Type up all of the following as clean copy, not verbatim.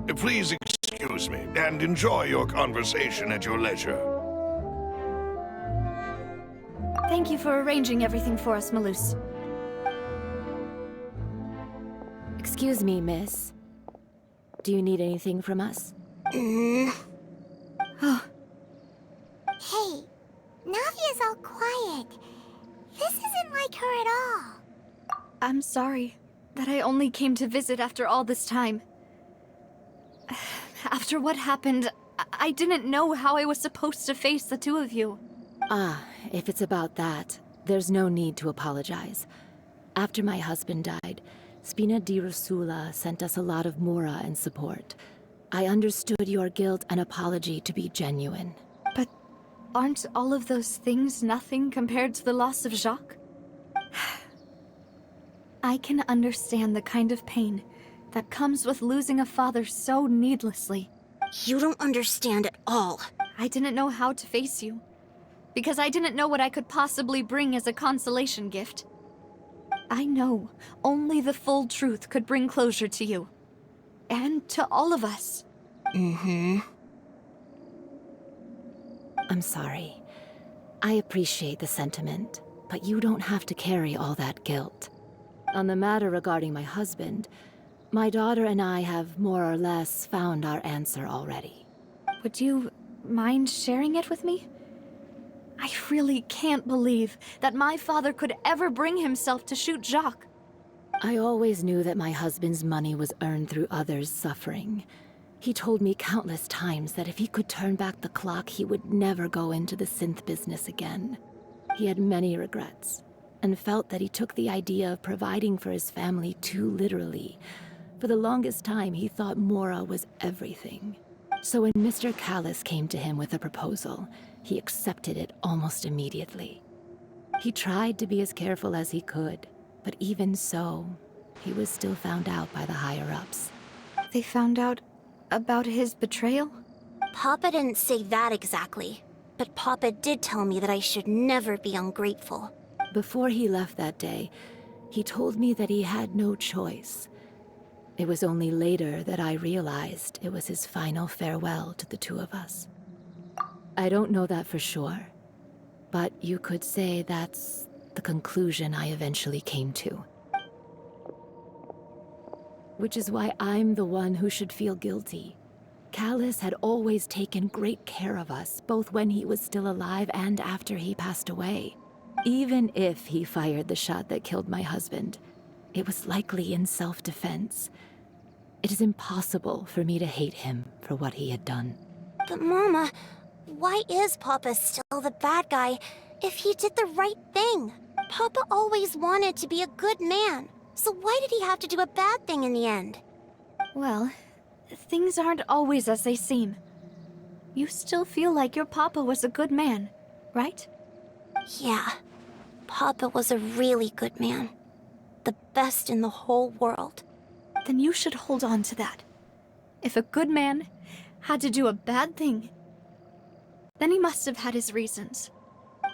Please excuse me, and enjoy your conversation at your leisure. Thank you for arranging everything for us, Malus. Excuse me, miss. Do you need anything from us? Hey, Navia's all quiet. This isn't like her at all. I'm sorry that I only came to visit after all this time. After what happened, I didn't know how I was supposed to face the two of you. Ah, if it's about that, there's no need to apologize. After my husband died, Spina di Rosula sent us a lot of mora and support. I understood your guilt and apology to be genuine. But aren't all of those things nothing compared to the loss of Jacques? I can understand the kind of pain that comes with losing a father so needlessly. You don't understand at all. I didn't know how to face you, because I didn't know what I could possibly bring as a consolation gift. I know only the full truth could bring closure to you. And to all of us. I'm sorry. I appreciate the sentiment, but you don't have to carry all that guilt. On the matter regarding my husband, my daughter and I have more or less found our answer already. Would you mind sharing it with me? I really can't believe that my father could ever bring himself to shoot Jacques. I always knew that my husband's money was earned through others' suffering. He told me countless times that if he could turn back the clock, he would never go into the synth business again. He had many regrets, and felt that he took the idea of providing for his family too literally. For the longest time, he thought Mora was everything. So when Mr. Callis came to him with a proposal, he accepted it almost immediately. He tried to be as careful as he could, but even so, he was still found out by the higher-ups. They found out about his betrayal? Papa didn't say that exactly, but Papa did tell me that I should never be ungrateful. Before he left that day, he told me that he had no choice. It was only later that I realized it was his final farewell to the two of us. I don't know that for sure, but you could say that's the conclusion I eventually came to. Which is why I'm the one who should feel guilty. Callis had always taken great care of us, both when he was still alive and after he passed away. Even if he fired the shot that killed my husband, it was likely in self-defense. It is impossible for me to hate him for what he had done. But Mama, why is Papa still the bad guy if he did the right thing? Papa always wanted to be a good man, so why did he have to do a bad thing in the end? Well, things aren't always as they seem. You still feel like your papa was a good man, right? Yeah, Papa was a really good man. The best in the whole world. Then you should hold on to that. If a good man had to do a bad thing, then he must have had his reasons.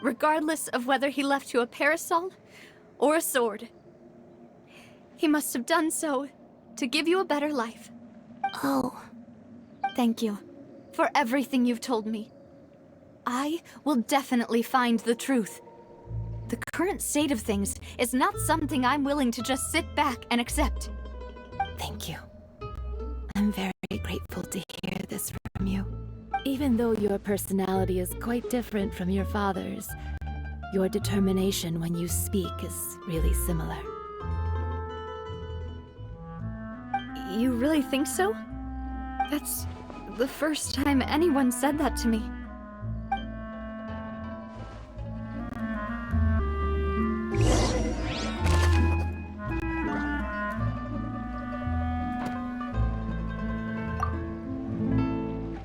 Regardless of whether he left you a parasol or a sword. He must have done so to give you a better life. Oh. Thank you for everything you've told me. I will definitely find the truth. The current state of things is not something I'm willing to just sit back and accept. Thank you. I'm very grateful to hear this from you. Even though your personality is quite different from your father's, your determination when you speak is really similar. You really think so? That's the first time anyone said that to me.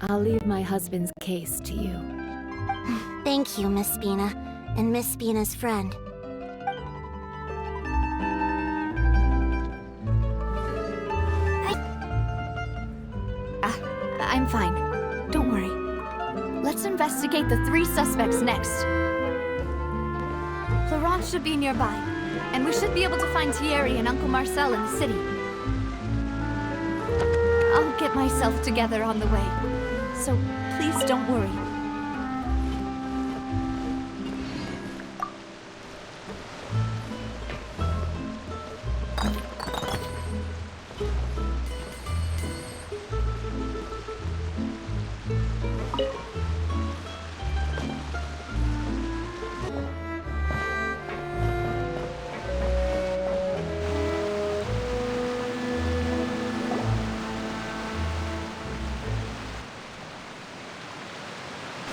I'll leave my husband's case to you. Thank you, Miss Spina, and Miss Spina's friend. I'm fine. Don't worry. Let's investigate the 3 suspects next. Florent should be nearby, and we should be able to find Thierry and Uncle Marcel in the city. I'll get get myself together on the way. So please don't worry.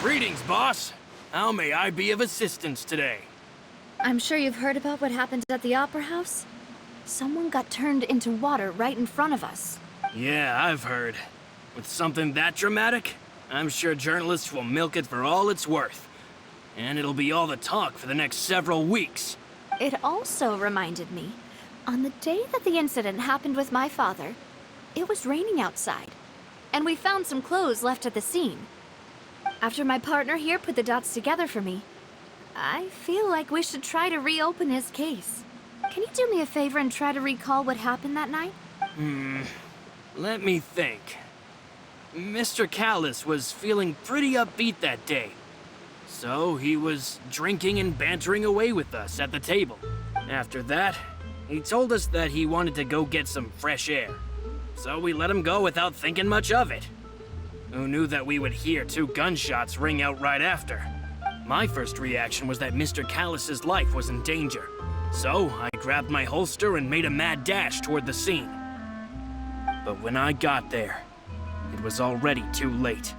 Greetings, boss. How may I be of assistance today? I'm sure you've heard about what happened at the Opera House. Someone got turned into water right in front of us. Yeah, I've heard. With something that dramatic, I'm sure journalists will milk it for all it's worth. And it'll be all the talk for the next several weeks. It also reminded me, on the day that the incident happened with my father, it was raining outside, and we found some clothes left at the scene. After my partner here put the dots together for me, I feel like we should try to reopen his case. Can you do me a favor and try to recall what happened that night? Let me think. Mr. Callis was feeling pretty upbeat that day. So he was drinking and bantering away with us at the table. After that, he told us that he wanted to go get some fresh air. So we let him go without thinking much of it. Who knew that we would hear 2 gunshots ring out right after? My first reaction was that Mr. Callis's life was in danger. So I grabbed my holster and made a mad dash toward the scene. But when I got there, it was already too late.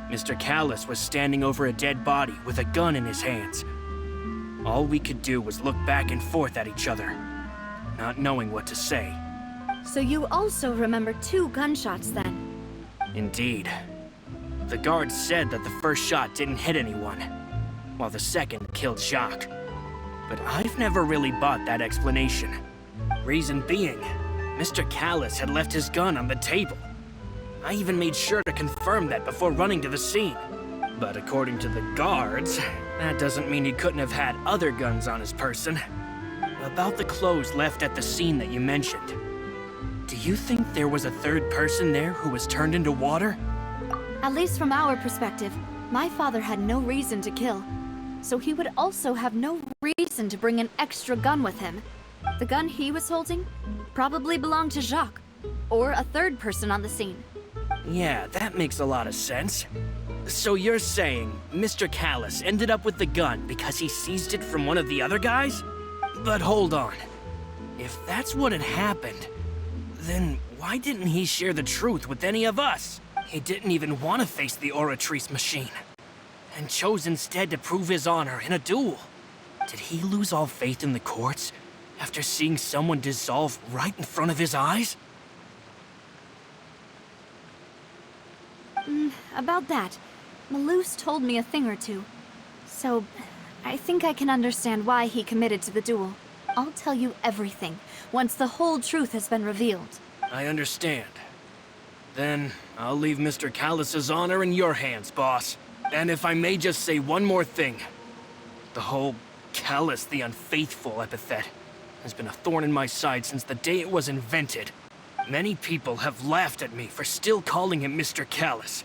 Mr. Callis was standing over a dead body with a gun in his hands. All we could do was look back and forth at each other, not knowing what to say. So you also remember 2 gunshots then? Indeed. The guards said that the first shot didn't hit anyone, while the second killed Jacques. But I've never really bought that explanation. Reason being, Mr. Callis had left his gun on the table. I even made sure to confirm that before running to the scene. But according to the guards, that doesn't mean he couldn't have had other guns on his person. About the clothes left at the scene that you mentioned, do you think there was a third person there who was turned into water? At least from our perspective, my father had no reason to kill. So he would also have no reason to bring an extra gun with him. The gun he was holding probably belonged to Jacques, or a third person on the scene. Yeah, that makes a lot of sense. So you're saying Mr. Callis ended up with the gun because he seized it from one of the other guys? But hold on. If that's what had happened, then why didn't he share the truth with any of us? He didn't even want to face the Oratrice machine, and chose instead to prove his honor in a duel. Did he lose all faith in the courts after seeing someone dissolve right in front of his eyes? About that, Malus told me a thing or two. So, I think I can understand why he committed to the duel. I'll tell you everything, once the whole truth has been revealed. I understand. Then, I'll leave Mr. Callis's honor in your hands, boss. And if I may just say one more thing. The whole Callis the Unfaithful epithet has been a thorn in my side since the day it was invented. Many people have laughed at me for still calling him Mr. Callis,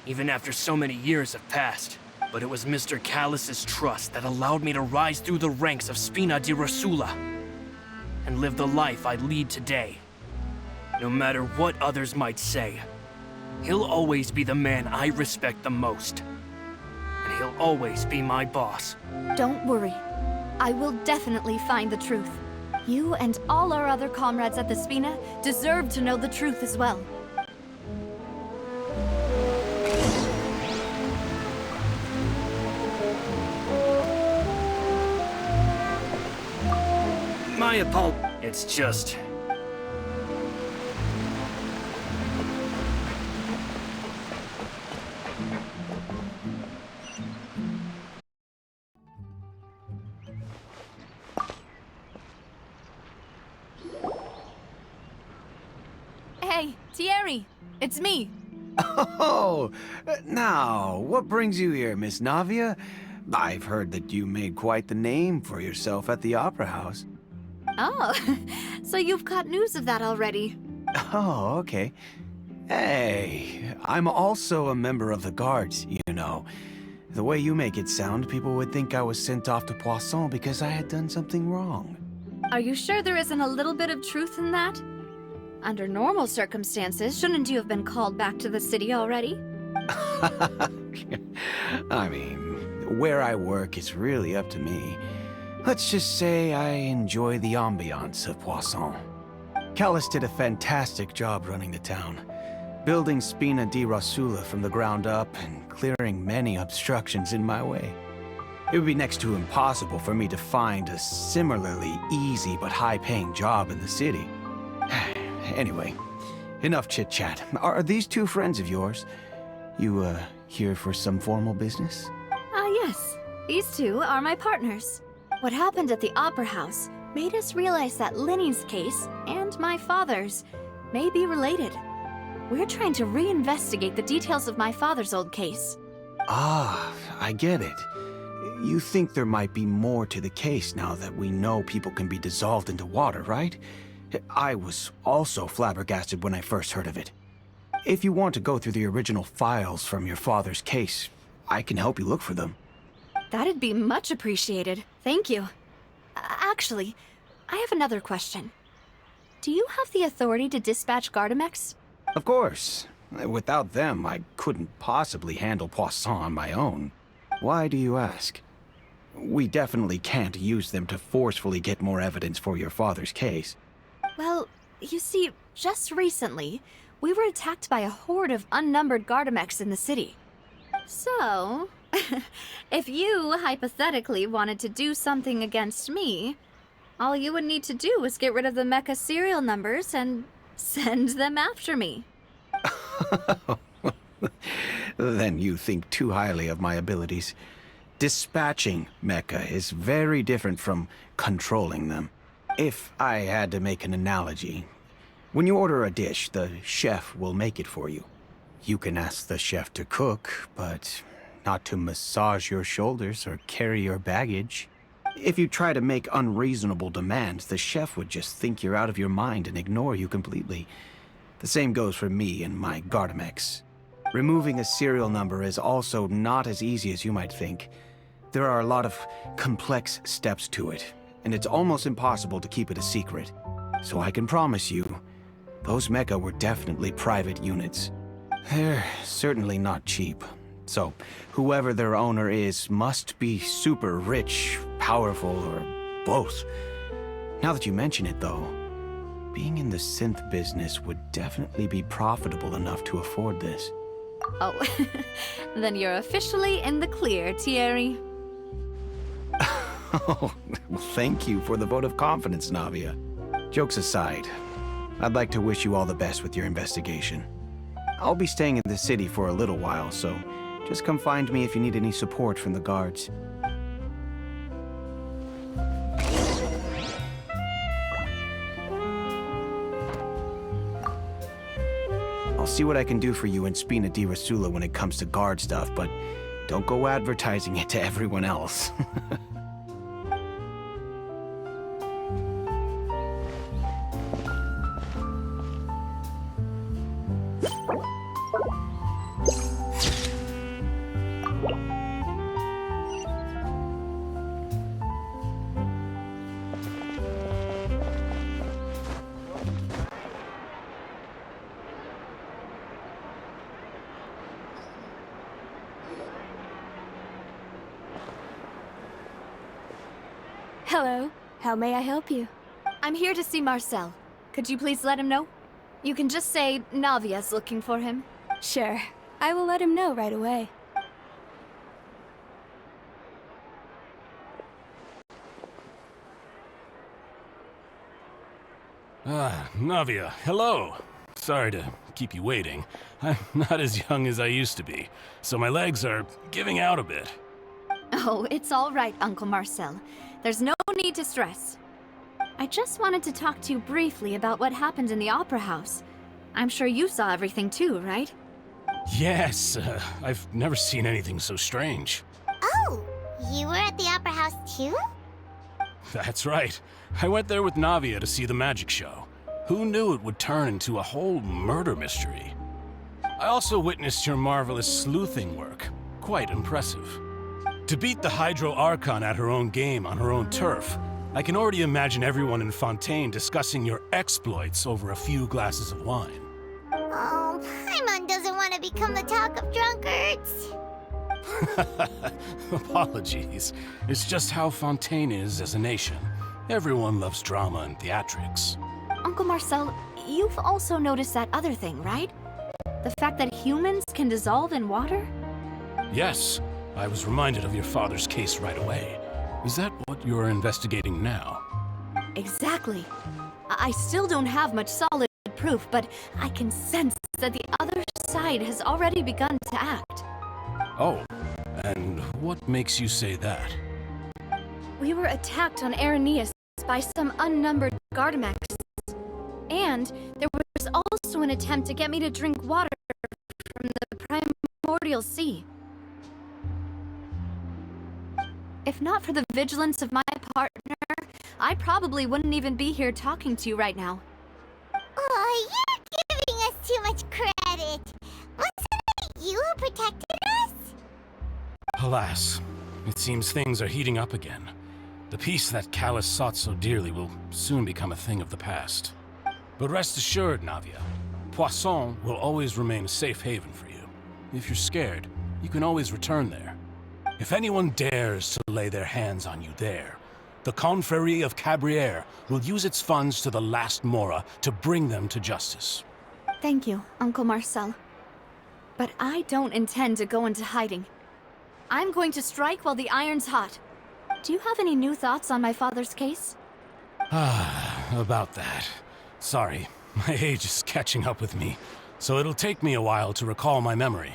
even after so many years have passed. But it was Mr. Callis's trust that allowed me to rise through the ranks of Spina di Rosula and live the life I lead today. No matter what others might say, he'll always be the man I respect the most. And he'll always be my boss. Don't worry. I will definitely find the truth. You and all our other comrades at the Spina deserve to know the truth as well. My apologies. It's just... Hey, Thierry, it's me. Oh, now, what brings you here, Miss Navia? I've heard that you made quite the name for yourself at the Opera House. Oh, so you've caught news of that already. Oh, okay. Hey, I'm also a member of the guards, you know. The way you make it sound, people would think I was sent off to Poisson because I had done something wrong. Are you sure there isn't a little bit of truth in that? Under normal circumstances, shouldn't you have been called back to the city already? I mean, where I work is really up to me. Let's just say I enjoy the ambiance of Poisson. Childe did a fantastic job running the town, building Spina di Rosula from the ground up and clearing many obstructions in my way. It would be next to impossible for me to find a similarly easy but high-paying job in the city. Anyway, enough chit-chat. Are these two friends of yours? You, here for some formal business? Yes. These two are my partners. What happened at the Opera House made us realize that Linny's case and my father's may be related. We're trying to reinvestigate the details of my father's old case. Ah, I get it. You think there might be more to the case now that we know people can be dissolved into water, right? I was also flabbergasted when I first heard of it. If you want to go through the original files from your father's case, I can help you look for them. That'd be much appreciated. Thank you. Actually, I have another question. Do you have the authority to dispatch Gardamex? Of course. Without them, I couldn't possibly handle Poisson on my own. Why do you ask? We definitely can't use them to forcefully get more evidence for your father's case. Well, you see, just recently, we were attacked by a horde of unnumbered Gardamex in the city. So, if you hypothetically wanted to do something against me, all you would need to do was get rid of the mecha serial numbers and send them after me. Then you think too highly of my abilities. Dispatching mecha is very different from controlling them. If I had to make an analogy, when you order a dish, the chef will make it for you. You can ask the chef to cook, but not to massage your shoulders or carry your baggage. If you try to make unreasonable demands, the chef would just think you're out of your mind and ignore you completely. The same goes for me and my Gardamex. Removing a serial number is also not as easy as you might think. There are a lot of complex steps to it, and it's almost impossible to keep it a secret. So I can promise you, those mecha were definitely private units. They're certainly not cheap. So, whoever their owner is must be super rich, powerful, or both. Now that you mention it, though, being in the synth business would definitely be profitable enough to afford this. Oh, then you're officially in the clear, Thierry. Oh, well, thank you for the vote of confidence, Navia. Jokes aside, I'd like to wish you all the best with your investigation. I'll be staying in the city for a little while, so just come find me if you need any support from the guards. I'll see what I can do for you in Spina di Rosula when it comes to guard stuff, but don't go advertising it to everyone else. Hello. How may I help you? I'm here to see Marcel. Could you please let him know? You can just say Navia's looking for him. Sure. I will let him know right away. Navia, hello. Sorry to keep you waiting. I'm not as young as I used to be, so my legs are giving out a bit. Oh, it's all right, Uncle Marcel. There's no need to stress. I just wanted to talk to you briefly about what happened in the Opera House. I'm sure you saw everything too, right? Yes, I've never seen anything so strange. Oh, you were at the Opera House too? That's right. I went there with Navia to see the magic show. Who knew it would turn into a whole murder mystery? I also witnessed your marvelous sleuthing work. Quite impressive. To beat the Hydro Archon at her own game on her own turf, I can already imagine everyone in Fontaine discussing your exploits over a few glasses of wine. Oh, Paimon doesn't want to become the talk of drunkards. Apologies. It's just how Fontaine is as a nation. Everyone loves drama and theatrics. Uncle Marcel, you've also noticed that other thing, right? The fact that humans can dissolve in water? Yes, I was reminded of your father's case right away. Is that what you're investigating now? Exactly. I still don't have much solid proof, but I can sense that the other side has already begun to act. Oh, and what makes you say that? We were attacked on Araneus by some unnumbered Gardamex. And there was also an attempt to get me to drink water from the primordial sea. If not for the vigilance of my partner, I probably wouldn't even be here talking to you right now. Oh, you're giving us too much credit. Wasn't it you who protected us? Alas, it seems things are heating up again. The peace that Callus sought so dearly will soon become a thing of the past. But rest assured, Navia, Poisson will always remain a safe haven for you. If you're scared, you can always return there. If anyone dares to lay their hands on you there, the Confrérie of Cabrières will use its funds to the last Mora to bring them to justice. Thank you, Uncle Marcel. But I don't intend to go into hiding. I'm going to strike while the iron's hot. Do you have any new thoughts on my father's case? About that. Sorry, my age is catching up with me, so it'll take me a while to recall my memory.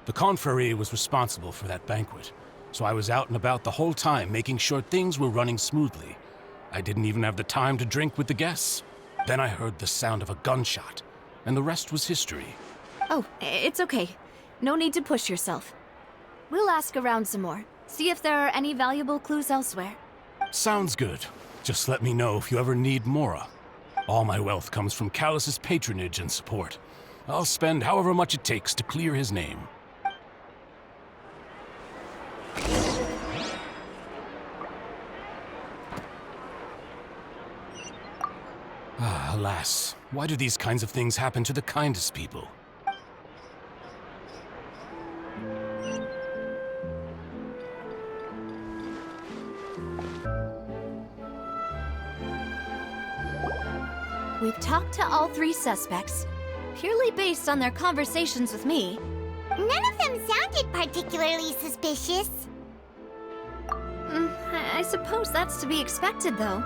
The Confrérie was responsible for that banquet, so I was out and about the whole time making sure things were running smoothly. I didn't even have the time to drink with the guests. Then I heard the sound of a gunshot, and the rest was history. Oh, it's okay. No need to push yourself. We'll ask around some more, see if there are any valuable clues elsewhere. Sounds good. Just let me know if you ever need Mora. All my wealth comes from Callus's patronage and support. I'll spend however much it takes to clear his name. Alas, why do these kinds of things happen to the kindest people? We've talked to all three suspects, purely based on their conversations with me. None of them sounded particularly suspicious. I suppose that's to be expected, though.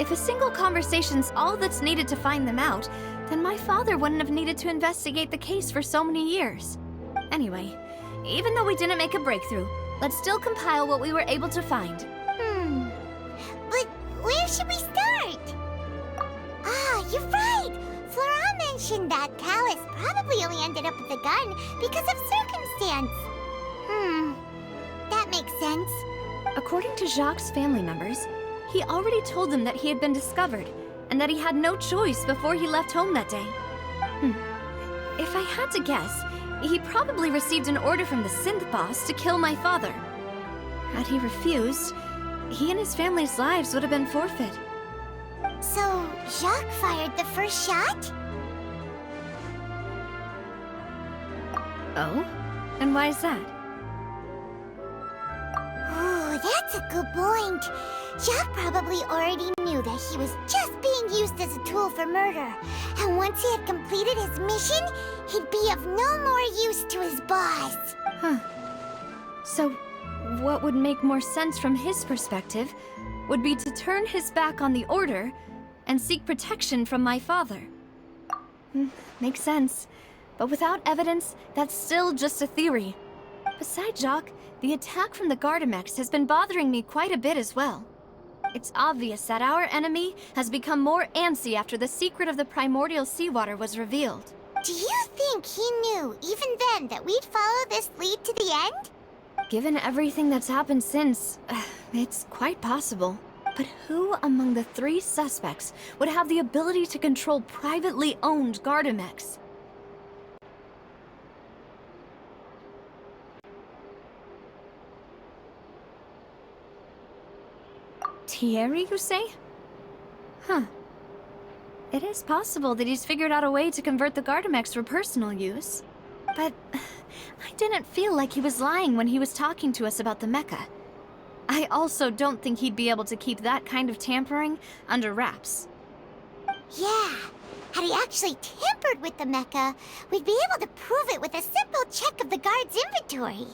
If a single conversation's all that's needed to find them out, then my father wouldn't have needed to investigate the case for so many years. Anyway, even though we didn't make a breakthrough, let's still compile what we were able to find. But where should we start? Ah, you're right! Flora mentioned that Callus probably only ended up with the gun because of circumstance. That makes sense. According to Jacques' family members, he already told them that he had been discovered, and that he had no choice before he left home that day. If I had to guess, he probably received an order from the synth boss to kill my father. Had he refused, he and his family's lives would have been forfeit. So, Jacques fired the first shot? Oh? And why is that? Ooh, that's a good point. Jacques probably already knew that he was just being used as a tool for murder. And once he had completed his mission, he'd be of no more use to his boss. So, what would make more sense from his perspective would be to turn his back on the Order and seek protection from my father. Makes sense. But without evidence, that's still just a theory. Besides Jacques, the attack from the Gardamex has been bothering me quite a bit as well. It's obvious that our enemy has become more antsy after the secret of the primordial seawater was revealed. Do you think he knew, even then, that we'd follow this lead to the end? Given everything that's happened since, it's quite possible. But who among the three suspects would have the ability to control privately owned Gardamex? Thierry, you say? Huh. It is possible that he's figured out a way to convert the Gardamex for personal use. But I didn't feel like he was lying when he was talking to us about the mecha. I also don't think he'd be able to keep that kind of tampering under wraps. Yeah, had he actually tampered with the mecha, we'd be able to prove it with a simple check of the guard's inventory.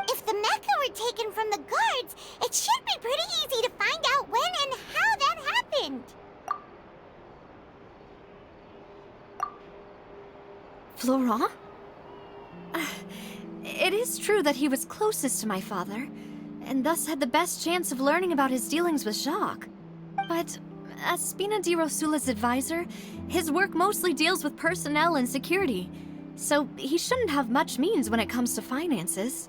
If the mecha were taken from the guards, it should be pretty easy to find out when and how that happened. Florent? It is true that he was closest to my father, and thus had the best chance of learning about his dealings with Jacques. But as Spina di Rosula's advisor, his work mostly deals with personnel and security, so he shouldn't have much means when it comes to finances.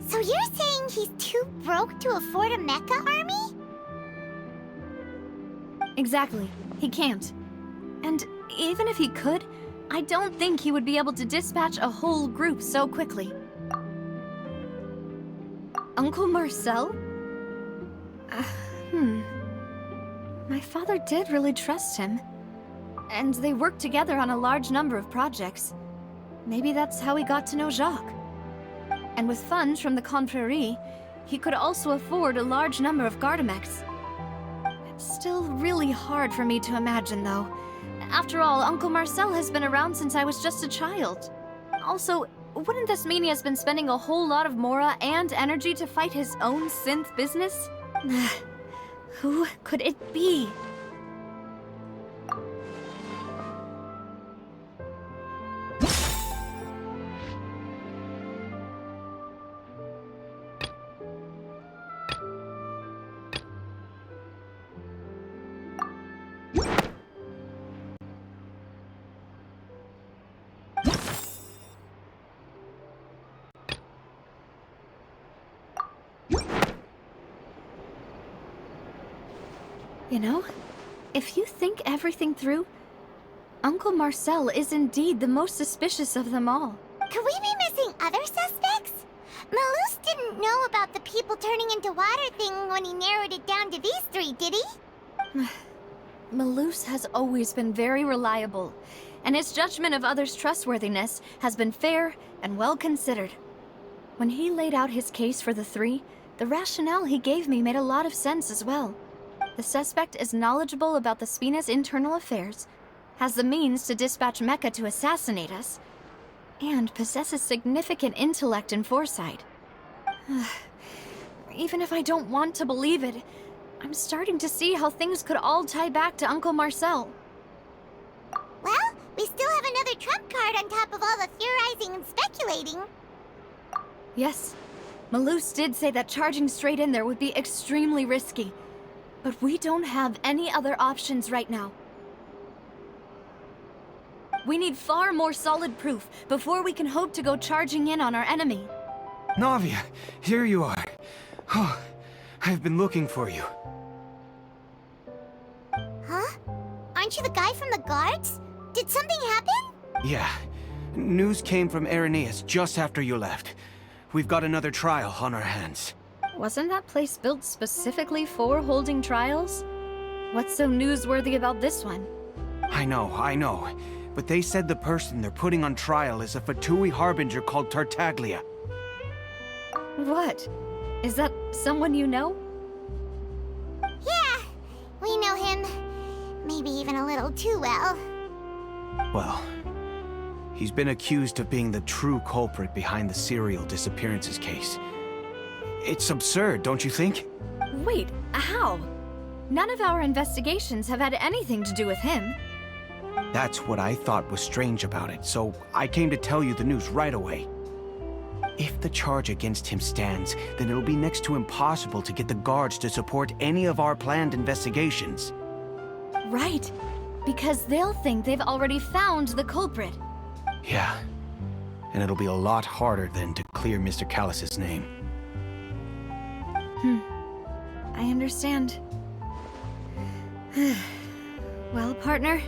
So you're saying he's too broke to afford a mecha army? Exactly. He can't. And even if he could, I don't think he would be able to dispatch a whole group so quickly. Uncle Marcel? My father did really trust him. And they worked together on a large number of projects. Maybe that's how he got to know Jacques. And with funds from the Confrérie, he could also afford a large number of Gardamex. It's still really hard for me to imagine, though. After all, Uncle Marcel has been around since I was just a child. Also, wouldn't this mean he has been spending a whole lot of mora and energy to fight his own synth business? Who could it be? You know, if you think everything through, Uncle Marcel is indeed the most suspicious of them all. Could we be missing other suspects? Malus didn't know about the people turning into water thing when he narrowed it down to these three, did he? Malus has always been very reliable, and his judgment of others' trustworthiness has been fair and well considered. When he laid out his case for the three, the rationale he gave me made a lot of sense as well. The suspect is knowledgeable about the Spina's internal affairs, has the means to dispatch Mecha to assassinate us, and possesses significant intellect and foresight. Even if I don't want to believe it, I'm starting to see how things could all tie back to Uncle Marcel. Well, we still have another trump card on top of all the theorizing and speculating. Yes, Malus did say that charging straight in there would be extremely risky. But we don't have any other options right now. We need far more solid proof before we can hope to go charging in on our enemy. Navia, here you are. Oh, I've been looking for you. Huh? Aren't you the guy from the guards? Did something happen? Yeah. News came from Irenaeus just after you left. We've got another trial on our hands. Wasn't that place built specifically for holding trials? What's so newsworthy about this one? I know. But they said the person they're putting on trial is a Fatui harbinger called Tartaglia. What? Is that someone you know? Yeah, we know him. Maybe even a little too well. Well, he's been accused of being the true culprit behind the serial disappearances case. It's absurd, don't you think? Wait, how? None of our investigations have had anything to do with him. That's what I thought was strange about it, so I came to tell you the news right away. If the charge against him stands, then it'll be next to impossible to get the guards to support any of our planned investigations. Right, because they'll think they've already found the culprit. Yeah, and it'll be a lot harder then to clear Mr. Callus's name. I understand. Well, partner,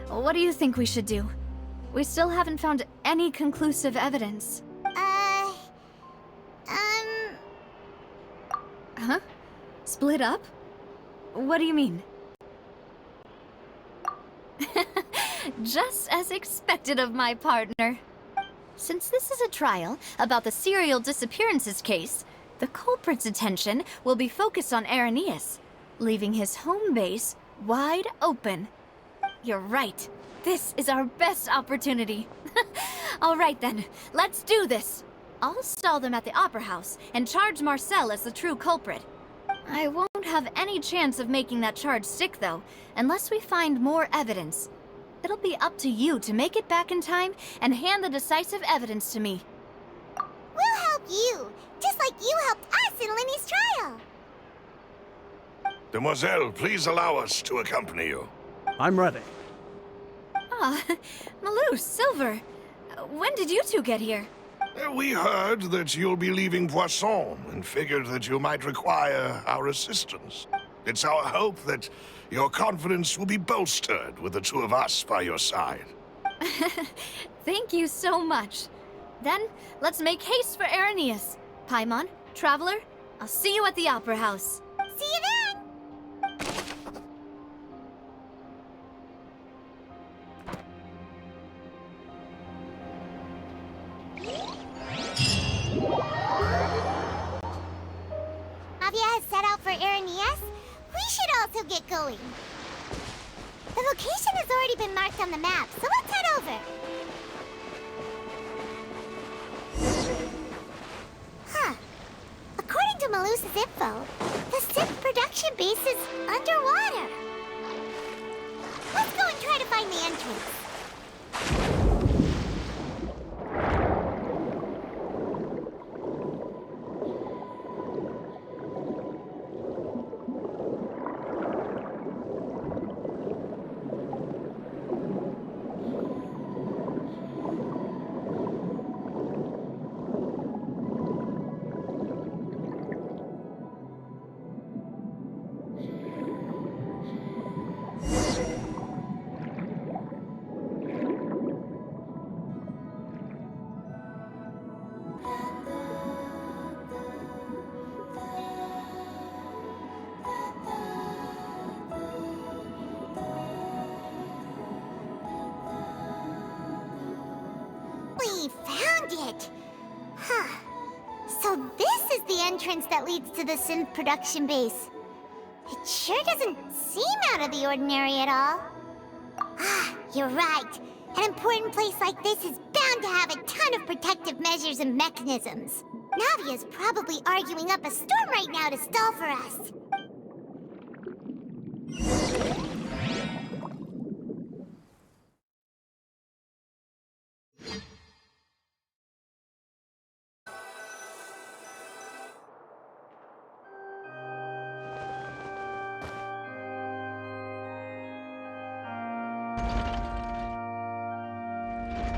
what do you think we should do? We still haven't found any conclusive evidence. Um... Huh? Split up? What do you mean? Just as expected of my partner. Since this is a trial about the serial disappearances case, the culprit's attention will be focused on Irenaeus, leaving his home base wide open. You're right. This is our best opportunity. All right then, let's do this. I'll stall them at the Opera House and charge Marcel as the true culprit. I won't have any chance of making that charge stick, though, unless we find more evidence. It'll be up to you to make it back in time and hand the decisive evidence to me. We'll help you, just like you helped us in Lenny's trial. Demoiselle, please allow us to accompany you. I'm ready. Ah, Malou, Silver. When did you two get here? We heard that you'll be leaving Poisson and figured that you might require our assistance. It's our hope that your confidence will be bolstered with the two of us by your side. Thank you so much. Then, let's make haste for Irenaeus. Paimon, Traveler, I'll see you at the Opera House. See you then! Navia has set out for Irenaeus. We should also get going. The location has already been marked on the map, so let's head over. Huh. According to Malusa's info, the synth production base is underwater. Let's go and try to find the entrance. We found it! Huh. So this is the entrance that leads to the synth production base. It sure doesn't seem out of the ordinary at all. Ah, you're right. An important place like this is bound to have a ton of protective measures and mechanisms. Navia's probably arguing up a storm right now to stall for us.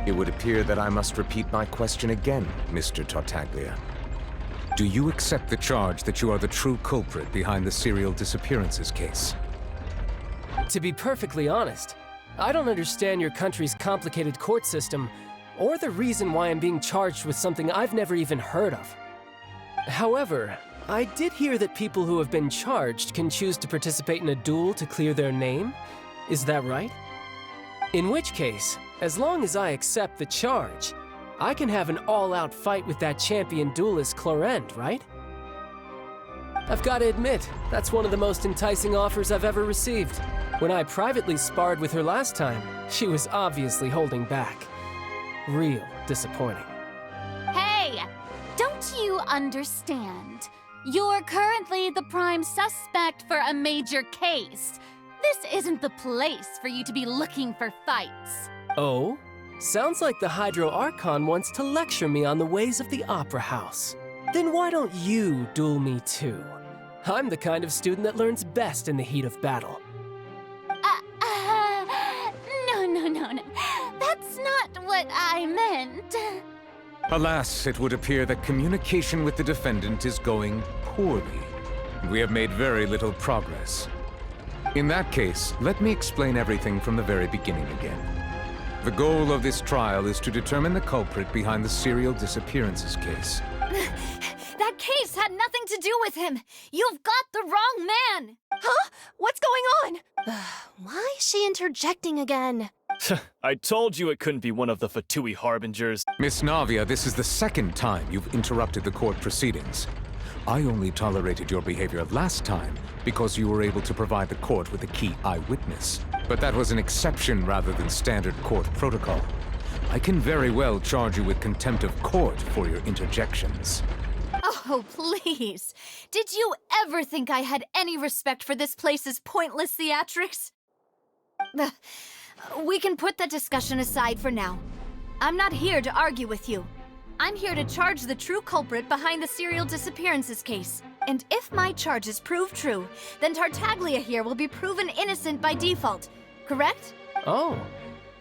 It would appear that I must repeat my question again, Mr. Tartaglia. Do you accept the charge that you are the true culprit behind the serial disappearances case? To be perfectly honest, I don't understand your country's complicated court system, or the reason why I'm being charged with something I've never even heard of. However, I did hear that people who have been charged can choose to participate in a duel to clear their name. Is that right? In which case, as long as I accept the charge, I can have an all-out fight with that champion duelist Clorend, right? I've got to admit, that's one of the most enticing offers I've ever received. When I privately sparred with her last time, she was obviously holding back. Real disappointing. Hey! Don't you understand? You're currently the prime suspect for a major case. This isn't the place for you to be looking for fights. Oh? Sounds like the Hydro Archon wants to lecture me on the ways of the Opera House. Then why don't you duel me too? I'm the kind of student that learns best in the heat of battle. No. That's not what I meant. Alas, it would appear that communication with the defendant is going poorly. We have made very little progress. In that case, let me explain everything from the very beginning again. The goal of this trial is to determine the culprit behind the serial disappearances case. That case had nothing to do with him. You've got the wrong man. Huh? What's going on? Why is she interjecting again? I told you it couldn't be one of the Fatui harbingers. Miss Navia, this is the second time you've interrupted the court proceedings. I only tolerated your behavior last time because you were able to provide the court with a key eyewitness. But that was an exception rather than standard court protocol. I can very well charge you with contempt of court for your interjections. Oh, please. Did you ever think I had any respect for this place's pointless theatrics? We can put that discussion aside for now. I'm not here to argue with you. I'm here to charge the true culprit behind the serial disappearances case. And if my charges prove true, then Tartaglia here will be proven innocent by default, correct? Oh,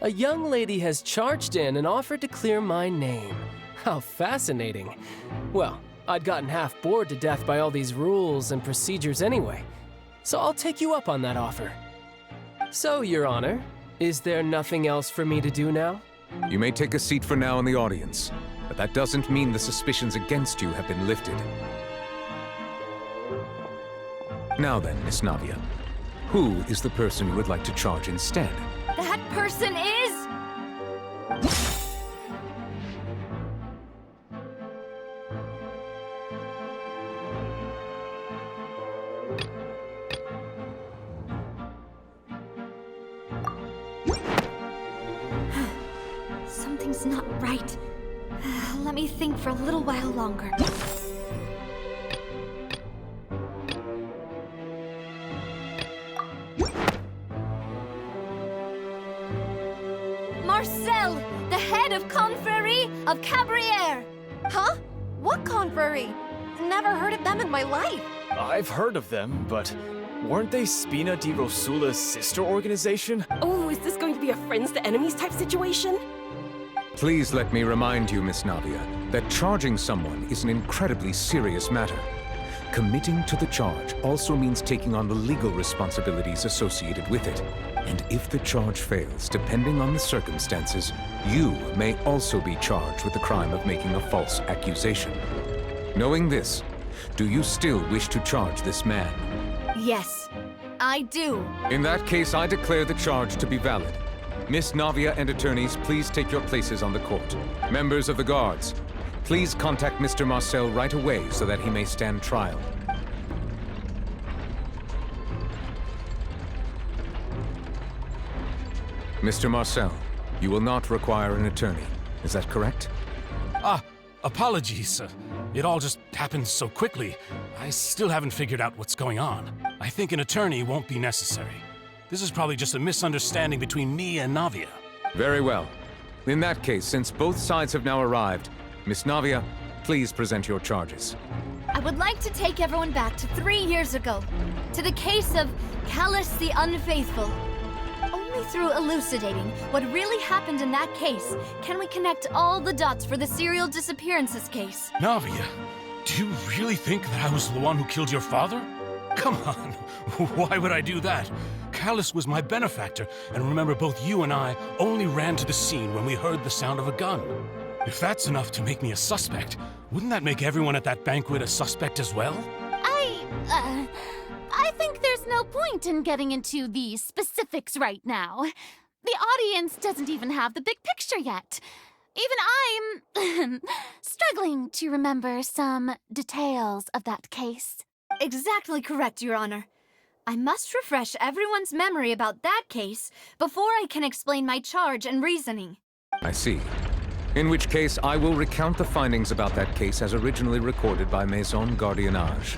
a young lady has charged in and offered to clear my name. How fascinating. Well, I'd gotten half bored to death by all these rules and procedures anyway, so I'll take you up on that offer. So, Your Honor, is there nothing else for me to do now? You may take a seat for now in the audience, but that doesn't mean the suspicions against you have been lifted. Now then, Miss Navia, who is the person you would like to charge instead? That person is... Something's not right. Let me think for a little while longer. Marcel, the head of Confrérie of Cabrières. Huh? What confrérie? Never heard of them in my life. I've heard of them, but weren't they Spina di Rosula's sister organization? Oh, is this going to be a friends to enemies type situation? Please let me remind you, Miss Navia, that charging someone is an incredibly serious matter. Committing to the charge also means taking on the legal responsibilities associated with it. And if the charge fails, depending on the circumstances, you may also be charged with the crime of making a false accusation. Knowing this, do you still wish to charge this man? Yes, I do. In that case, I declare the charge to be valid. Miss Navia and attorneys, please take your places on the court. Members of the guards, please contact Mr. Marcel right away so that he may stand trial. Mr. Marcel, you will not require an attorney. Is that correct? Apologies. It all just happened so quickly. I still haven't figured out what's going on. I think an attorney won't be necessary. This is probably just a misunderstanding between me and Navia. Very well. In that case, since both sides have now arrived, Miss Navia, please present your charges. I would like to take everyone back to 3 years ago, to the case of Callus the Unfaithful. Only through elucidating what really happened in that case can we connect all the dots for the serial disappearances case. Navia, do you really think that I was the one who killed your father? Come on, why would I do that? Callus was my benefactor, and remember both you and I only ran to the scene when we heard the sound of a gun. If that's enough to make me a suspect, wouldn't that make everyone at that banquet a suspect as well? I think there's no point in getting into the specifics right now. The audience doesn't even have the big picture yet. Even I'm struggling to remember some details of that case. Exactly correct, Your Honor. I must refresh everyone's memory about that case before I can explain my charge and reasoning. I see. In which case, I will recount the findings about that case as originally recorded by Maison Gardiennage.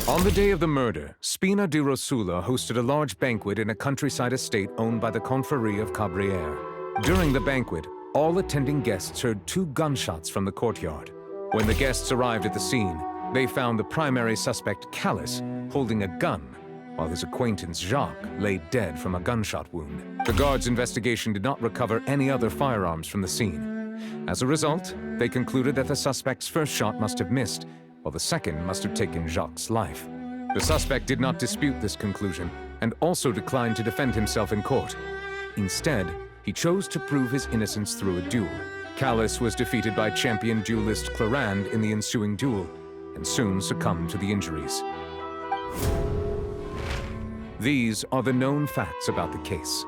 On the day of the murder, Spina di Rosula hosted a large banquet in a countryside estate owned by the Confrérie of Cabrières. During the banquet, all attending guests heard 2 gunshots from the courtyard. When the guests arrived at the scene, they found the primary suspect, Callus, holding a gun, while his acquaintance, Jacques, lay dead from a gunshot wound. The guards' investigation did not recover any other firearms from the scene. As a result, they concluded that the suspect's first shot must have missed, while the second must have taken Jacques' life. The suspect did not dispute this conclusion, and also declined to defend himself in court. Instead, he chose to prove his innocence through a duel. Callus was defeated by champion duelist Clarand in the ensuing duel, and soon succumbed to the injuries. These are the known facts about the case.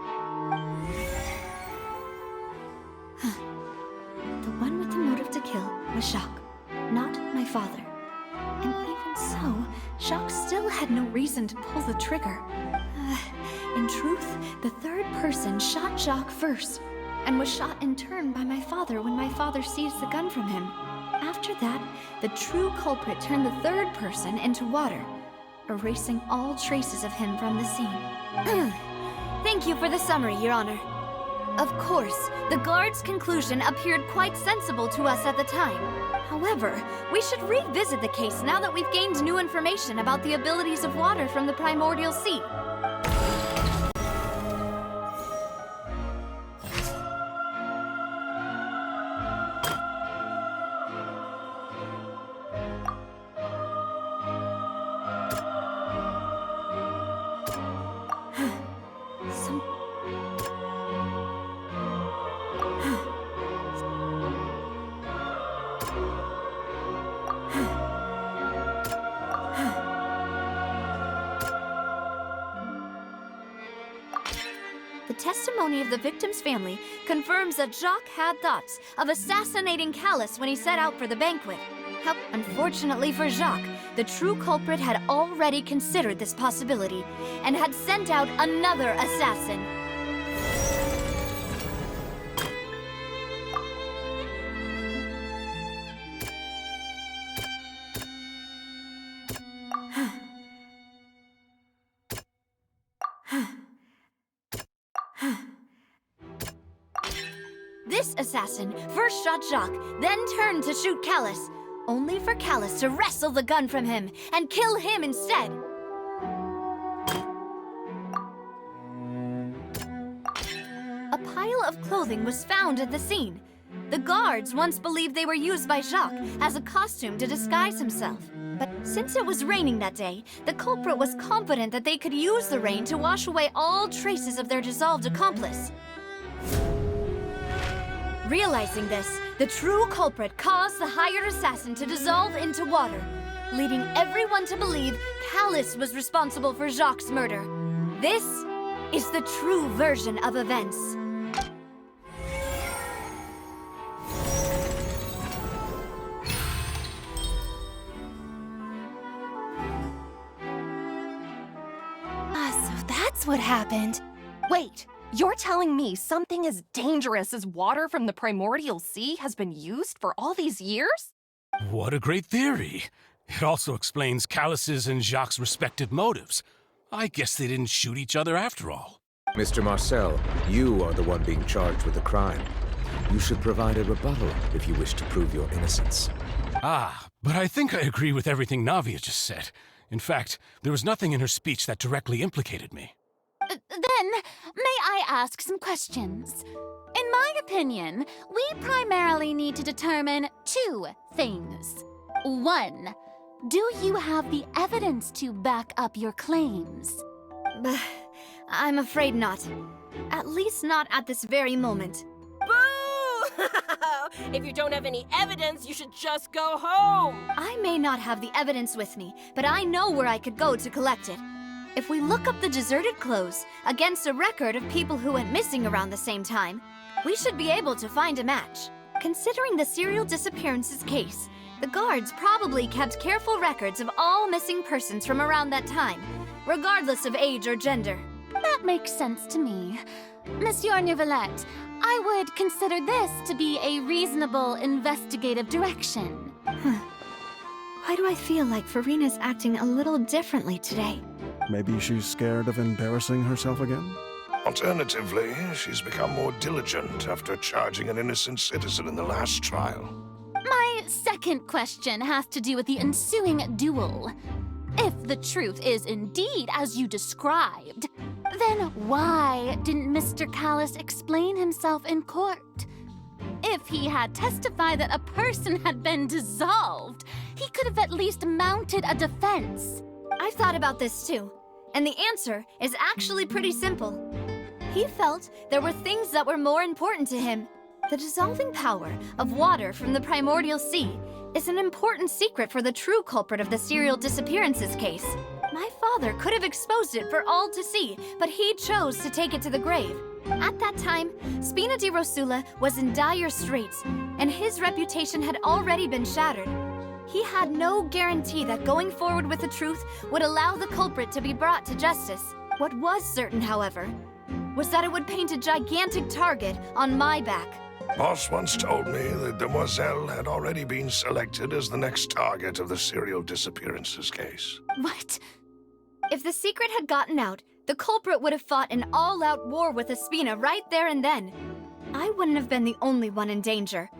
The one with the motive to kill was Jacques, not my father. And even so, Jacques still had no reason to pull the trigger. In truth, the third person shot Jacques first, and was shot in turn by my father when my father seized the gun from him. After that, the true culprit turned the third person into water, erasing all traces of him from the scene. Thank you for the summary, Your Honor. Of course, the guard's conclusion appeared quite sensible to us at the time. However, we should revisit the case now that we've gained new information about the abilities of water from the primordial sea. The testimony of the victim's family confirms that Jacques had thoughts of assassinating Callus when he set out for the banquet. Unfortunately for Jacques, the true culprit had already considered this possibility and had sent out another assassin. This assassin first shot Jacques, then turned to shoot Callus, only for Callus to wrestle the gun from him and kill him instead. A pile of clothing was found at the scene. The guards once believed they were used by Jacques as a costume to disguise himself. But since it was raining that day, the culprit was confident that they could use the rain to wash away all traces of their dissolved accomplice. Realizing this, the true culprit caused the hired assassin to dissolve into water, leading everyone to believe Callus was responsible for Jacques' murder. This is the true version of events. So that's what happened. Wait. You're telling me something as dangerous as water from the primordial sea has been used for all these years? What a great theory. It also explains Callus's and Jacques' respective motives. I guess they didn't shoot each other after all. Mr. Marcel, you are the one being charged with the crime. You should provide a rebuttal if you wish to prove your innocence. But I think I agree with everything Navia just said. In fact, there was nothing in her speech that directly implicated me. Then, may I ask some questions? In my opinion, we primarily need to determine two things. One, do you have the evidence to back up your claims? I'm afraid not. At least not at this very moment. Boo! If you don't have any evidence, you should just go home! I may not have the evidence with me, but I know where I could go to collect it. If we look up the deserted clothes against a record of people who went missing around the same time, we should be able to find a match. Considering the serial disappearances case, the guards probably kept careful records of all missing persons from around that time, regardless of age or gender. That makes sense to me. Monsieur Neuvillette, I would consider this to be a reasonable investigative direction. Why do I feel like Farina's acting a little differently today? Maybe she's scared of embarrassing herself again? Alternatively, she's become more diligent after charging an innocent citizen in the last trial. My second question has to do with the ensuing duel. If the truth is indeed as you described, then why didn't Mr. Callus explain himself in court? If he had testified that a person had been dissolved, he could have at least mounted a defense. I've thought about this too, and the answer is actually pretty simple. He felt there were things that were more important to him. The dissolving power of water from the primordial sea is an important secret for the true culprit of the serial disappearances case. My father could have exposed it for all to see, but he chose to take it to the grave. At that time, Spina di Rosula was in dire straits, and his reputation had already been shattered. He had no guarantee that going forward with the truth would allow the culprit to be brought to justice. What was certain, however, was that it would paint a gigantic target on my back. Boss once told me that Demoiselle had already been selected as the next target of the serial disappearances case. What? If the secret had gotten out, the culprit would have fought an all-out war with Espina right there and then. I wouldn't have been the only one in danger.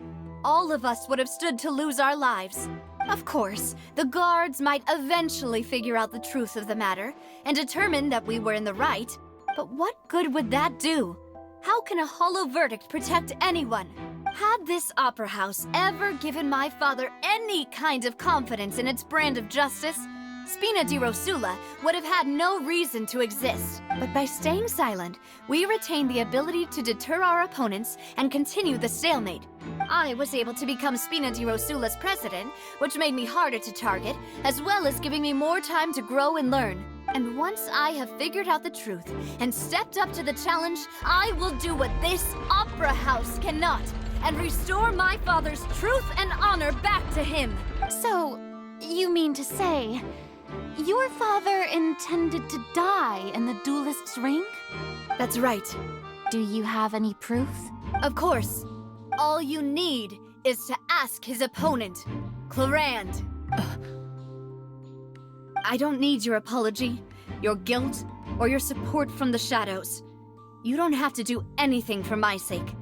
All of us would have stood to lose our lives. Of course, the guards might eventually figure out the truth of the matter and determine that we were in the right. But what good would that do? How can a hollow verdict protect anyone? Had this opera house ever given my father any kind of confidence in its brand of justice, Spina di Rosula would have had no reason to exist. But by staying silent, we retained the ability to deter our opponents and continue the stalemate. I was able to become Spina di Rosula's president, which made me harder to target, as well as giving me more time to grow and learn. And once I have figured out the truth and stepped up to the challenge, I will do what this opera house cannot, and restore my father's truth and honor back to him. So, you mean to say, your father intended to die in the duelist's ring? That's right. Do you have any proof? Of course. All you need is to ask his opponent, Clarand. I don't need your apology, your guilt, or your support from the shadows. You don't have to do anything for my sake.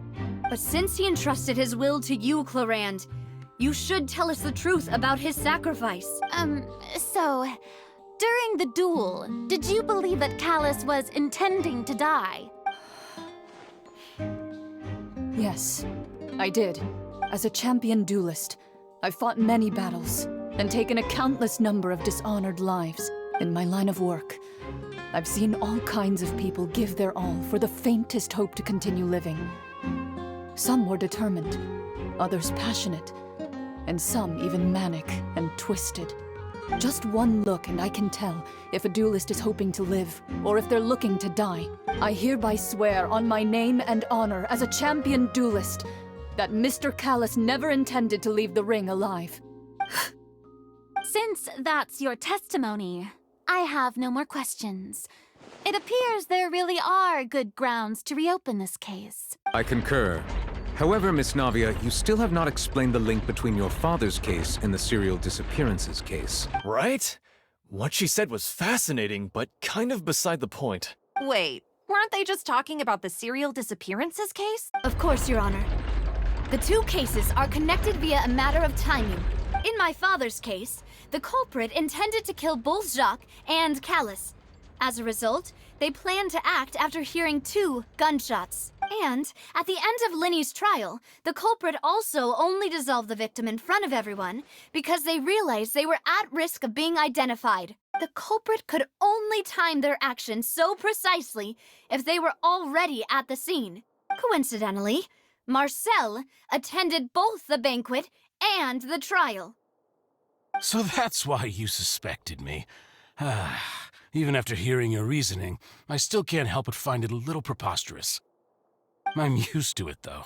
But since he entrusted his will to you, Clarand, you should tell us the truth about his sacrifice. So, during the duel, did you believe that Callus was intending to die? Yes, I did. As a champion duelist, I've fought many battles and taken a countless number of dishonored lives. In my line of work, I've seen all kinds of people give their all for the faintest hope to continue living. Some were determined, others passionate, and some even manic and twisted. Just one look and I can tell if a duelist is hoping to live or if they're looking to die. I hereby swear on my name and honor as a champion duelist that Mr. Callus never intended to leave the ring alive. Since that's your testimony, I have no more questions. It appears there really are good grounds to reopen this case. I concur. However, Miss Navia, you still have not explained the link between your father's case and the serial disappearances case. Right? What she said was fascinating, but kind of beside the point. Wait, weren't they just talking about the serial disappearances case? Of course, Your Honor. The two cases are connected via a matter of timing. In my father's case, the culprit intended to kill both Jacques and Callus. As a result, they planned to act after hearing 2 gunshots. And at the end of Linny's trial, the culprit also only dissolved the victim in front of everyone because they realized they were at risk of being identified. The culprit could only time their actions so precisely if they were already at the scene. Coincidentally, Marcel attended both the banquet and the trial. So that's why you suspected me. Even after hearing your reasoning, I still can't help but find it a little preposterous. I'm used to it, though.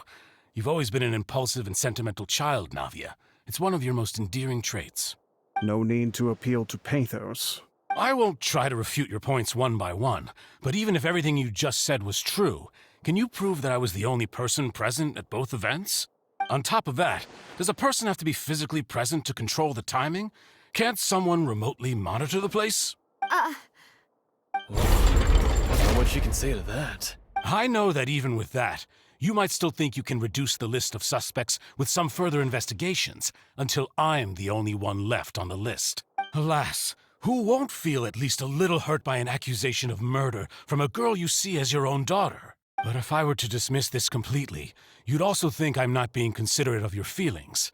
You've always been an impulsive and sentimental child, Navia. It's one of your most endearing traits. No need to appeal to pathos. I won't try to refute your points one by one, but even if everything you just said was true, can you prove that I was the only person present at both events? On top of that, does a person have to be physically present to control the timing? Can't someone remotely monitor the place? I don't know what she can say to that. I know that even with that, you might still think you can reduce the list of suspects with some further investigations until I'm the only one left on the list. Alas, who won't feel at least a little hurt by an accusation of murder from a girl you see as your own daughter? But if I were to dismiss this completely, you'd also think I'm not being considerate of your feelings.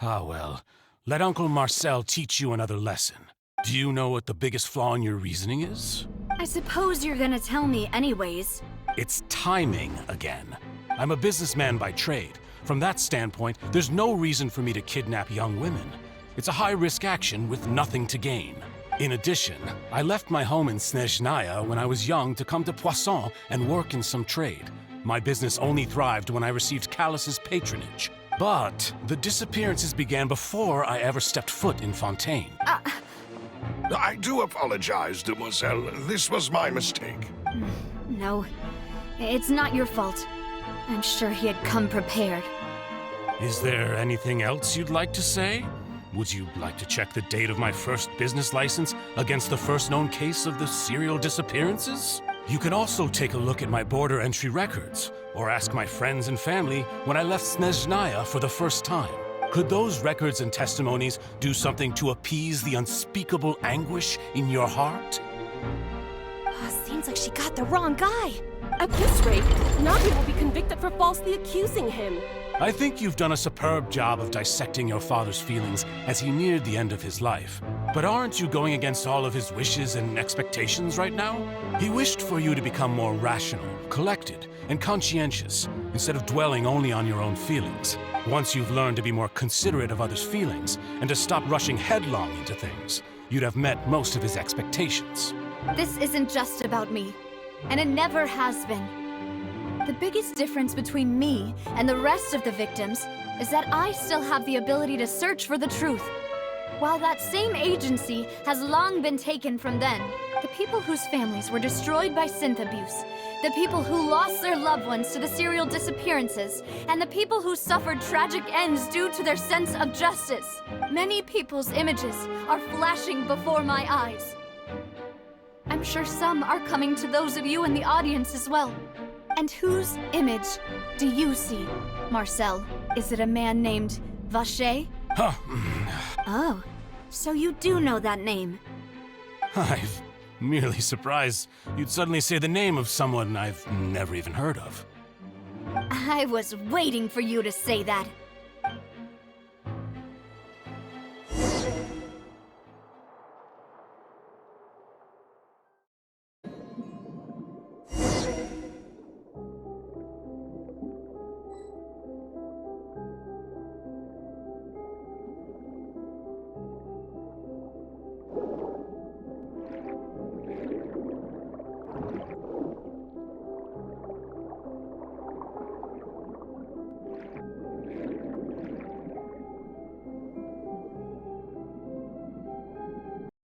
Ah well, let Uncle Marcel teach you another lesson. Do you know what the biggest flaw in your reasoning is? I suppose you're gonna tell me anyways. It's timing again. I'm a businessman by trade. From that standpoint, there's no reason for me to kidnap young women. It's a high-risk action with nothing to gain. In addition, I left my home in Snezhnaya when I was young to come to Poisson and work in some trade. My business only thrived when I received Callus's patronage. But the disappearances began before I ever stepped foot in Fontaine. I do apologize, demoiselle. This was my mistake. No, it's not your fault. I'm sure he had come prepared. Is there anything else you'd like to say? Would you like to check the date of my first business license against the first known case of the serial disappearances? You can also take a look at my border entry records, or ask my friends and family when I left Snezhnaya for the first time. Could those records and testimonies do something to appease the unspeakable anguish in your heart? Seems like she got the wrong guy. At this rate, Navi will be convicted for falsely accusing him. I think you've done a superb job of dissecting your father's feelings as he neared the end of his life. But aren't you going against all of his wishes and expectations right now? He wished for you to become more rational, collected, and conscientious, instead of dwelling only on your own feelings. Once you've learned to be more considerate of others' feelings, and to stop rushing headlong into things, you'd have met most of his expectations. This isn't just about me, and it never has been. The biggest difference between me and the rest of the victims is that I still have the ability to search for the truth. While that same agency has long been taken from them, the people whose families were destroyed by synth abuse, the people who lost their loved ones to the serial disappearances, and the people who suffered tragic ends due to their sense of justice. Many people's images are flashing before my eyes. I'm sure some are coming to those of you in the audience as well. And whose image do you see, Marcel? Is it a man named Vacher? Huh. Oh, so you do know that name. I'm merely surprised you'd suddenly say the name of someone I've never even heard of. I was waiting for you to say that.